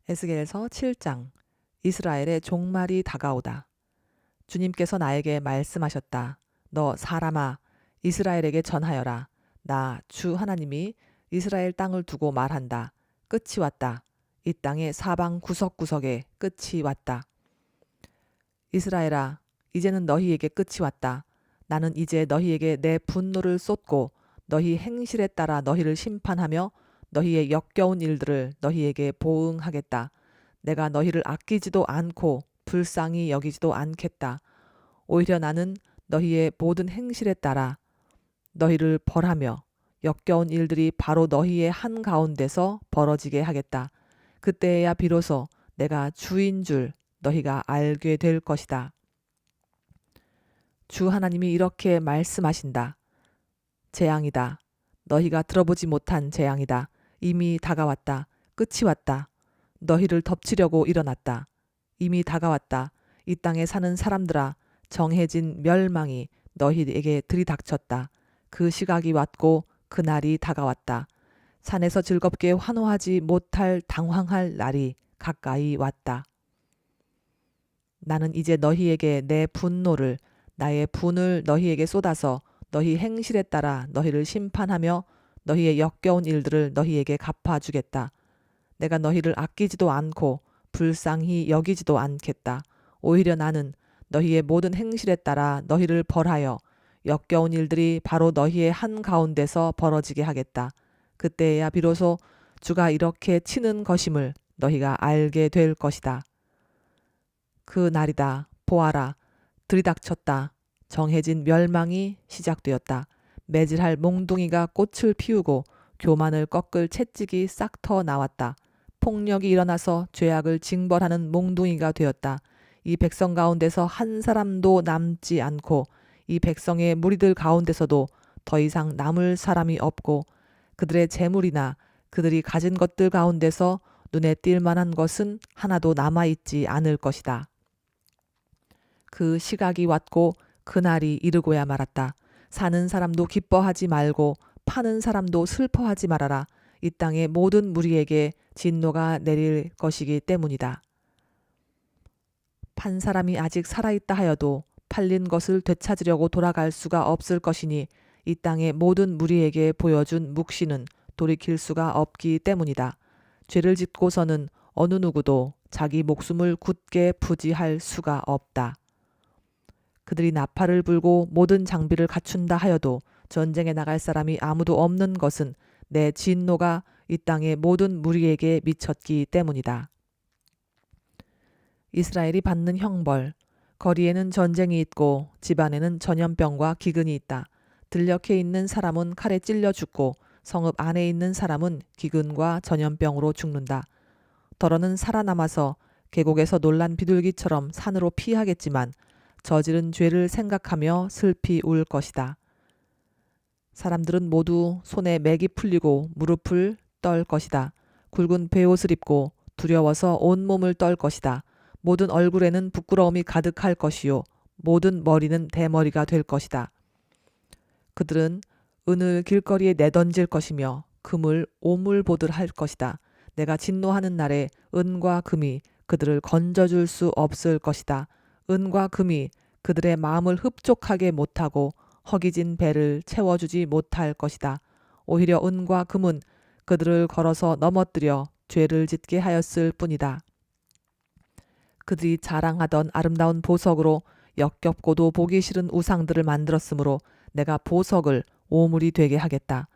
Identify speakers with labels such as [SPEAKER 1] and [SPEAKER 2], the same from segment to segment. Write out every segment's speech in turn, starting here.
[SPEAKER 1] 에스겔서 7장. 이스라엘의 종말이 다가오다. 주님께서 나에게 말씀하셨다. 너 사람아, 이스라엘에게 전하여라. 나 주 하나님이 이스라엘 땅을 두고 말한다. 끝이 왔다. 이 땅의 사방 구석구석에 끝이 왔다. 이스라엘아, 이제는 너희에게 끝이 왔다. 나는 이제 너희에게 내 분노를 쏟고 너희 행실에 따라 너희를 심판하며 너희의 역겨운 일들을 너희에게 보응하겠다. 내가 너희를 아끼지도 않고 불쌍히 여기지도 않겠다. 오히려 나는 너희의 모든 행실에 따라 너희를 벌하며 역겨운 일들이 바로 너희의 한가운데서 벌어지게 하겠다. 그때야 비로소 내가 주인 줄 너희가 알게 될 것이다. 주 하나님이 이렇게 말씀하신다. 재앙이다. 너희가 들어보지 못한 재앙이다. 이미 다가왔다. 끝이 왔다. 너희를 덮치려고 일어났다. 이미 다가왔다. 이 땅에 사는 사람들아, 정해진 멸망이 너희에게 들이닥쳤다. 그 시각이 왔고 그날이 다가왔다. 산에서 즐겁게 환호하지 못할 당황할 날이 가까이 왔다. 나는 이제 너희에게 내 분노를, 나의 분을 너희에게 쏟아서 너희 행실에 따라 너희를 심판하며 너희의 역겨운 일들을 너희에게 갚아주겠다. 내가 너희를 아끼지도 않고 불쌍히 여기지도 않겠다. 오히려 나는 너희의 모든 행실에 따라 너희를 벌하여 역겨운 일들이 바로 너희의 한가운데서 벌어지게 하겠다. 그때야 비로소 주가 이렇게 치는 것임을 너희가 알게 될 것이다. 그 날이다. 보아라. 들이닥쳤다. 정해진 멸망이 시작되었다. 매질할 몽둥이가 꽃을 피우고 교만을 꺾을 채찍이 싹 터 나왔다. 폭력이 일어나서 죄악을 징벌하는 몽둥이가 되었다. 이 백성 가운데서 한 사람도 남지 않고 이 백성의 무리들 가운데서도 더 이상 남을 사람이 없고 그들의 재물이나 그들이 가진 것들 가운데서 눈에 띌 만한 것은 하나도 남아있지 않을 것이다. 그 시각이 왔고 그날이 이르고야 말았다. 사는 사람도 기뻐하지 말고 파는 사람도 슬퍼하지 말아라. 이 땅의 모든 무리에게 진노가 내릴 것이기 때문이다. 판 사람이 아직 살아있다 하여도 팔린 것을 되찾으려고 돌아갈 수가 없을 것이니 이 땅의 모든 무리에게 보여준 묵시는 돌이킬 수가 없기 때문이다. 죄를 짓고서는 어느 누구도 자기 목숨을 굳게 부지할 수가 없다. 그들이 나팔을 불고 모든 장비를 갖춘다 하여도 전쟁에 나갈 사람이 아무도 없는 것은 내 진노가 이 땅의 모든 무리에게 미쳤기 때문이다. 이스라엘이 받는 형벌. 거리에는 전쟁이 있고 집안에는 전염병과 기근이 있다. 들녘에 있는 사람은 칼에 찔려 죽고 성읍 안에 있는 사람은 기근과 전염병으로 죽는다. 더러는 살아남아서 계곡에서 놀란 비둘기처럼 산으로 피하겠지만 저지른 죄를 생각하며 슬피 울 것이다. 사람들은 모두 손에 맥이 풀리고 무릎을 떨 것이다. 굵은 베옷을 입고 두려워서 온몸을 떨 것이다. 모든 얼굴에는 부끄러움이 가득할 것이요 모든 머리는 대머리가 될 것이다. 그들은 은을 길거리에 내던질 것이며 금을 오물 보듯 할 것이다. 내가 진노하는 날에 은과 금이 그들을 건져줄 수 없을 것이다. 은과 금이 그들의 마음을 흡족하게 못하고 허기진 배를 채워주지 못할 것이다. 오히려 은과 금은 그들을 걸어서 넘어뜨려 죄를 짓게 하였을 뿐이다. 그들이 자랑하던 아름다운 보석으로 역겹고도 보기 싫은 우상들을 만들었으므로 내가 보석을 오물이 되게 하겠다.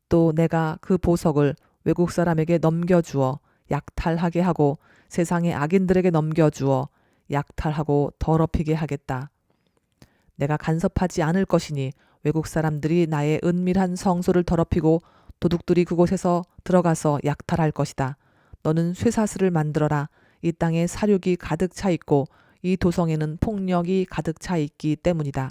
[SPEAKER 1] 또 내가 그 보석을 외국 사람에게 넘겨주어 약탈하게 하고 세상의 악인들에게 넘겨주어 약탈하고 더럽히게 하겠다. 내가 간섭하지 않을 것이니 외국 사람들이 나의 은밀한 성소를 더럽히고 도둑들이 그곳에서 들어가서 약탈할 것이다. 너는 쇠사슬을 만들어라. 이 땅에 사륙이 가득 차 있고 이 도성에는 폭력이 가득 차 있기 때문이다.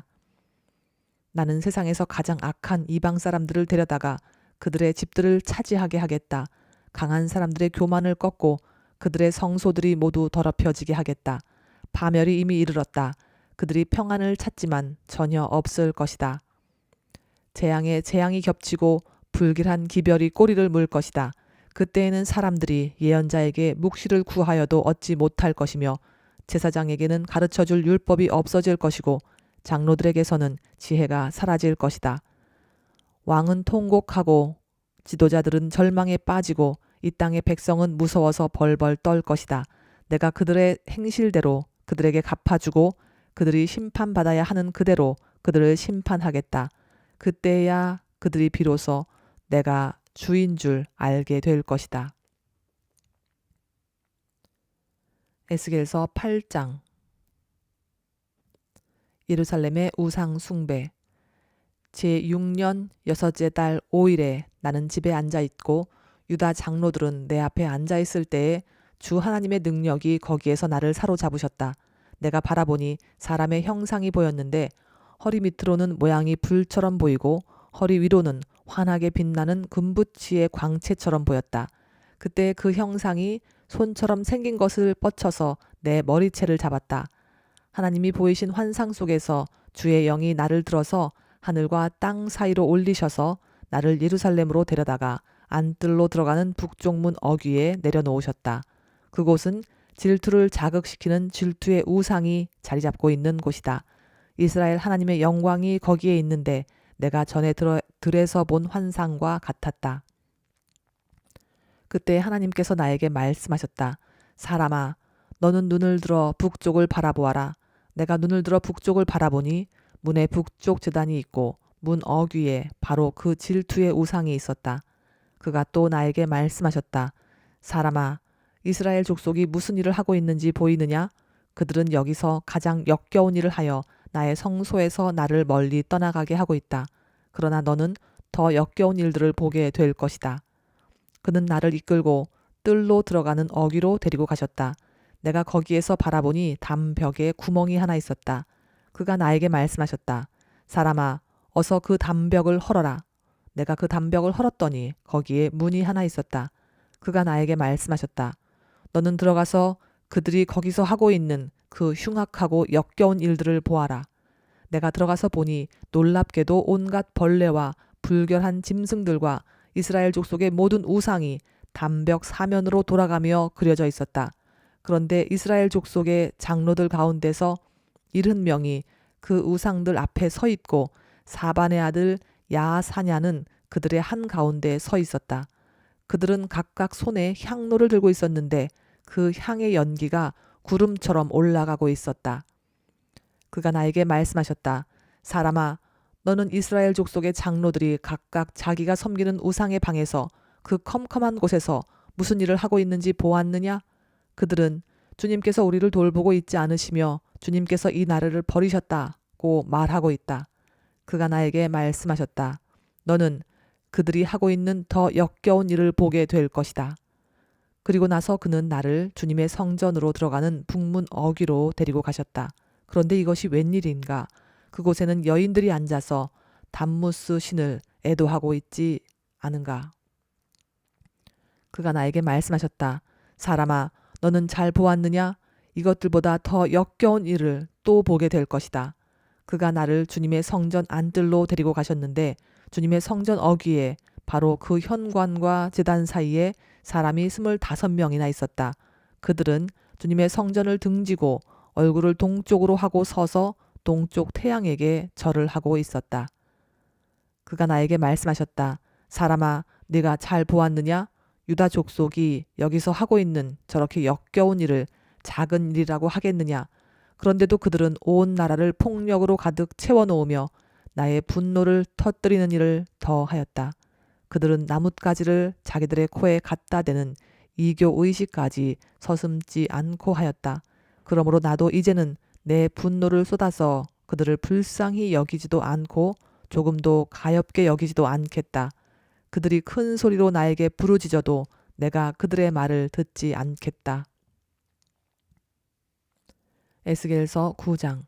[SPEAKER 1] 나는 세상에서 가장 악한 이방 사람들을 데려다가 그들의 집들을 차지하게 하겠다. 강한 사람들의 교만을 꺾고 그들의 성소들이 모두 더럽혀지게 하겠다. 파멸이 이미 이르렀다. 그들이 평안을 찾지만 전혀 없을 것이다. 재앙에 재앙이 겹치고 불길한 기별이 꼬리를 물 것이다. 그때에는 사람들이 예언자에게 묵시를 구하여도 얻지 못할 것이며 제사장에게는 가르쳐줄 율법이 없어질 것이고 장로들에게서는 지혜가 사라질 것이다. 왕은 통곡하고 지도자들은 절망에 빠지고 이 땅의 백성은 무서워서 벌벌 떨 것이다. 내가 그들의 행실대로 그들에게 갚아주고 그들이 심판받아야 하는 그대로 그들을 심판하겠다. 그때야 그들이 비로소 내가 주인 줄 알게 될 것이다. 에스겔서 8장. 예루살렘의 우상 숭배. 제6년 여섯째 달 5일에 나는 집에 앉아 있고 유다 장로들은 내 앞에 앉아 있을 때에 주 하나님의 능력이 거기에서 나를 사로잡으셨다. 내가 바라보니 사람의 형상이 보였는데 허리 밑으로는 모양이 불처럼 보이고 허리 위로는 환하게 빛나는 금붙이의 광채처럼 보였다. 그때 그 형상이 손처럼 생긴 것을 뻗쳐서 내 머리채를 잡았다. 하나님이 보이신 환상 속에서 주의 영이 나를 들어서 하늘과 땅 사이로 올리셔서 나를 예루살렘으로 데려다가 안뜰로 들어가는 북쪽문 어귀에 내려놓으셨다. 그곳은 질투를 자극시키는 질투의 우상이 자리 잡고 있는 곳이다. 이스라엘 하나님의 영광이 거기에 있는데 내가 전에 들에서 본 환상과 같았다. 그때 하나님께서 나에게 말씀하셨다. 사람아, 너는 눈을 들어 북쪽을 바라보아라. 내가 눈을 들어 북쪽을 바라보니 문에 북쪽 제단이 있고 문 어귀에 바로 그 질투의 우상이 있었다. 그가 또 나에게 말씀하셨다. 사람아, 이스라엘 족속이 무슨 일을 하고 있는지 보이느냐? 그들은 여기서 가장 역겨운 일을 하여 나의 성소에서 나를 멀리 떠나가게 하고 있다. 그러나 너는 더 역겨운 일들을 보게 될 것이다. 그는 나를 이끌고 뜰로 들어가는 어귀로 데리고 가셨다. 내가 거기에서 바라보니 담벽에 구멍이 하나 있었다. 그가 나에게 말씀하셨다. 사람아, 어서 그 담벽을 헐어라. 내가 그 담벽을 헐었더니 거기에 문이 하나 있었다. 그가 나에게 말씀하셨다. 너는 들어가서 그들이 거기서 하고 있는 그 흉악하고 역겨운 일들을 보아라. 내가 들어가서 보니 놀랍게도 온갖 벌레와 불결한 짐승들과 이스라엘 족속의 모든 우상이 담벽 사면으로 돌아가며 그려져 있었다. 그런데 이스라엘 족속의 장로들 가운데서 70명이 그 우상들 앞에 서 있고 사반의 아들 야사냐는 그들의 한가운데 서 있었다. 그들은 각각 손에 향로를 들고 있었는데 그 향의 연기가 구름처럼 올라가고 있었다. 그가 나에게 말씀하셨다. 사람아, 너는 이스라엘 족속의 장로들이 각각 자기가 섬기는 우상의 방에서 그 컴컴한 곳에서 무슨 일을 하고 있는지 보았느냐? 그들은 주님께서 우리를 돌보고 있지 않으시며 주님께서 이 나라를 버리셨다고 말하고 있다. 그가 나에게 말씀하셨다. 너는 그들이 하고 있는 더 역겨운 일을 보게 될 것이다. 그리고 나서 그는 나를 주님의 성전으로 들어가는 북문 어귀로 데리고 가셨다. 그런데 이것이 웬일인가? 그곳에는 여인들이 앉아서 담무스 신을 애도하고 있지 않은가? 그가 나에게 말씀하셨다. 사람아, 너는 잘 보았느냐? 이것들보다 더 역겨운 일을 또 보게 될 것이다. 그가 나를 주님의 성전 안뜰로 데리고 가셨는데 주님의 성전 어귀에 바로 그 현관과 제단 사이에 사람이 25명이나 있었다. 그들은 주님의 성전을 등지고 얼굴을 동쪽으로 하고 서서 동쪽 태양에게 절을 하고 있었다. 그가 나에게 말씀하셨다. 사람아, 네가 잘 보았느냐? 유다 족속이 여기서 하고 있는 저렇게 역겨운 일을 작은 일이라고 하겠느냐? 그런데도 그들은 온 나라를 폭력으로 가득 채워놓으며 나의 분노를 터뜨리는 일을 더하였다. 그들은 나뭇가지를 자기들의 코에 갖다 대는 이교 의식까지 서슴지 않고 하였다. 그러므로 나도 이제는 내 분노를 쏟아서 그들을 불쌍히 여기지도 않고 조금도 가엾게 여기지도 않겠다. 그들이 큰 소리로 나에게 부르짖어도 내가 그들의 말을 듣지 않겠다. 에스겔서 9장.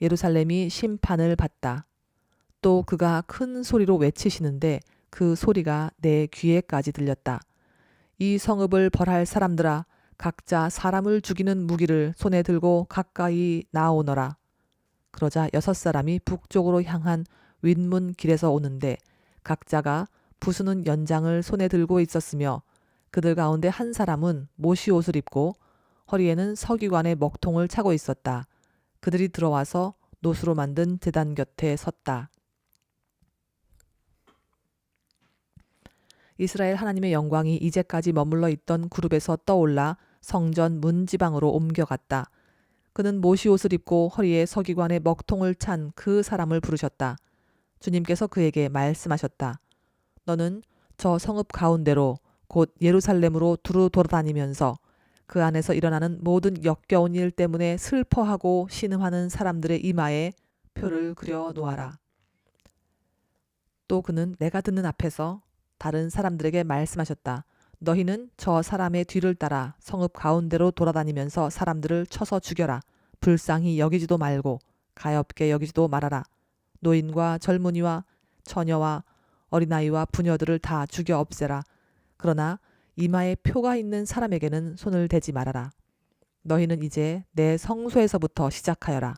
[SPEAKER 1] 예루살렘이 심판을 받다. 또 그가 큰 소리로 외치시는데 그 소리가 내 귀에까지 들렸다. 이 성읍을 벌할 사람들아, 각자 사람을 죽이는 무기를 손에 들고 가까이 나오너라. 그러자 6사람이 북쪽으로 향한 윗문 길에서 오는데 각자가 부수는 연장을 손에 들고 있었으며 그들 가운데 한 사람은 모시 옷을 입고 허리에는 서기관의 먹통을 차고 있었다. 그들이 들어와서 노수로 만든 제단 곁에 섰다. 이스라엘 하나님의 영광이 이제까지 머물러 있던 그룹에서 떠올라 성전 문지방으로 옮겨갔다. 그는 모시 옷을 입고 허리에 서기관의 먹통을 찬 그 사람을 부르셨다. 주님께서 그에게 말씀하셨다. 너는 저 성읍 가운데로 곧 예루살렘으로 두루 돌아다니면서 그 안에서 일어나는 모든 역겨운 일 때문에 슬퍼하고 신음하는 사람들의 이마에 표를 그려 놓아라. 또 그는 내가 듣는 앞에서 다른 사람들에게 말씀하셨다. 너희는 저 사람의 뒤를 따라 성읍 가운데로 돌아다니면서 사람들을 쳐서 죽여라. 불쌍히 여기지도 말고 가엾게 여기지도 말아라. 노인과 젊은이와 처녀와 어린아이와 부녀들을 다 죽여 없애라. 그러나 이마에 표가 있는 사람에게는 손을 대지 말아라. 너희는 이제 내 성소에서부터 시작하여라.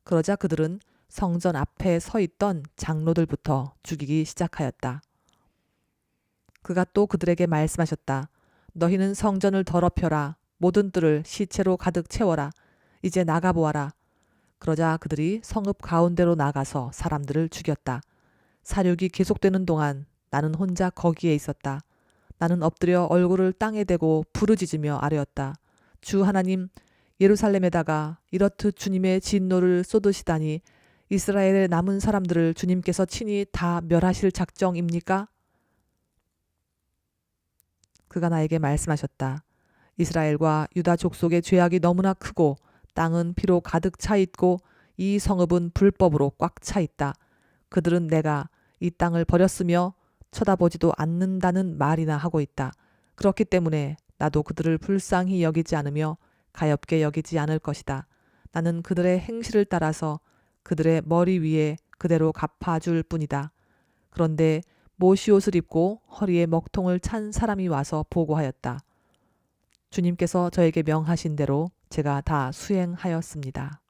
[SPEAKER 1] 그러자 그들은 성전 앞에 서 있던 장로들부터 죽이기 시작하였다. 그가 또 그들에게 말씀하셨다. 너희는 성전을 더럽혀라. 모든 뜰을 시체로 가득 채워라. 이제 나가보아라. 그러자 그들이 성읍 가운데로 나가서 사람들을 죽였다. 사륙이 계속되는 동안 나는 혼자 거기에 있었다. 나는 엎드려 얼굴을 땅에 대고 부르짖으며 아뢰었다. 주 하나님, 예루살렘에다가 이렇듯 주님의 진노를 쏟으시다니 이스라엘의 남은 사람들을 주님께서 친히 다 멸하실 작정입니까? 그가 나에게 말씀하셨다. 이스라엘과 유다 족속의 죄악이 너무나 크고 땅은 피로 가득 차 있고 이 성읍은 불법으로 꽉 차 있다. 그들은 내가 이 땅을 버렸으며 쳐다보지도 않는다는 말이나 하고 있다. 그렇기 때문에 나도 그들을 불쌍히 여기지 않으며 가엾게 여기지 않을 것이다. 나는 그들의 행실을 따라서 그들의 머리 위에 그대로 갚아줄 뿐이다. 그런데 모시옷을 입고 허리에 먹통을 찬 사람이 와서 보고하였다. 주님께서 저에게 명하신 대로 제가 다 수행하였습니다.